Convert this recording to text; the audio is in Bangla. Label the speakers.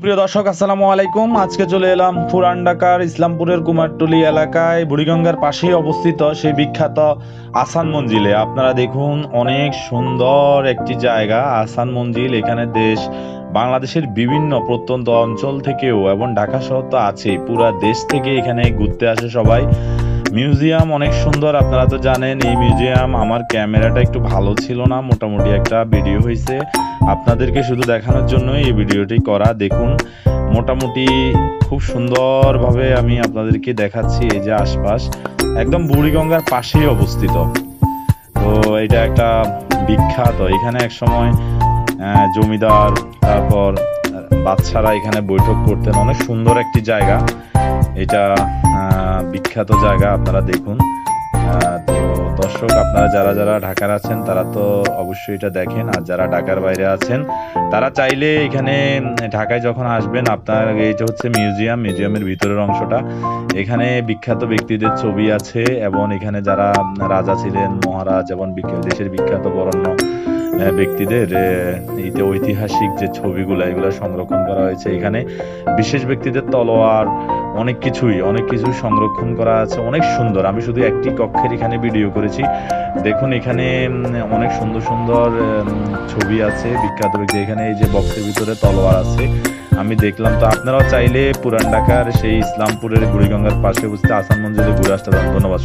Speaker 1: প্রিয় দর্শক, আসসালামু আলাইকুম। আজকে চলে এলাম পুরান ঢাকার ইসলামপুরের কুমারটুলি এলাকায় বুড়িগঙ্গার পাশেই অবস্থিত সেই বিখ্যাত আহসান মঞ্জিলে। আপনারা দেখুন, অনেক সুন্দর একটি জায়গা আহসান মঞ্জিল। এখানে বাংলাদেশের বিভিন্ন প্রত্যন্ত অঞ্চল থেকেও এবং ঢাকা শহর তো আছেই, পুরা দেশ থেকে এখানে ঘুরতে আসে সবাই। মিউজিয়াম অনেক সুন্দর, আপনারা তো জানেন। এই মিউজিয়াম, আমার ক্যামেরাটা একটু ভালো ছিল না, মোটামুটি একটা ভিডিও হয়েছে, আপনাদেরকে শুধু দেখানোর জন্যই এই ভিডিওটি করা। দেখুন, মোটামুটি খুব সুন্দরভাবে আমি আপনাদেরকে দেখাচ্ছি। এই যে আশপাশ একদম বুড়িগঙ্গার পাশেই অবস্থিত। তো এটা একটা বিখ্যাত, এখানে এক সময় জমিদার, তারপর বাদশারা এখানে বৈঠক করতেন। অনেক সুন্দর একটি জায়গা এটা, বিখ্যাত জায়গা। আপনারা দেখুন। তো দর্শক, আপনারা যারা যারা ঢাকার আছেন তারা তো অবশ্যই এটা দেখেন, আর যারা ঢাকার বাইরে আছেন তারা চাইলে এখানে ঢাকায় যখন আসবেন, আপনার এইটা হচ্ছে মিউজিয়ামের ভিতরের অংশটা। এখানে বিখ্যাত ব্যক্তিদের ছবি আছে, এবং এখানে যারা রাজা ছিলেন, মহারাজ, এবং দেশের বিখ্যাত বরেণ্য ব্যক্তিদের ঐতিহাসিক যে ছবিগুলো, এগুলো সংরক্ষণ করা হয়েছে। এখানে বিশেষ ব্যক্তিদের তলোয়ার, অনেক কিছুই সংরক্ষণ করা আছে। অনেক সুন্দর। আমি শুধু একটি কক্ষের এখানে ভিডিও করেছি। দেখুন, এখানে অনেক সুন্দর সুন্দর ছবি আছে বিখ্যাত ব্যক্তি। এখানে এই যে বক্সের ভিতরে তলোয়ার আছে, আমি দেখলাম। তো আপনারাও চাইলে পুরান ঢাকার সেই ইসলামপুরের বুড়িগঙ্গার পাশে অবস্থিত আহসান মঞ্জিলে ঘুরে আসতে পারেন। ধন্যবাদ।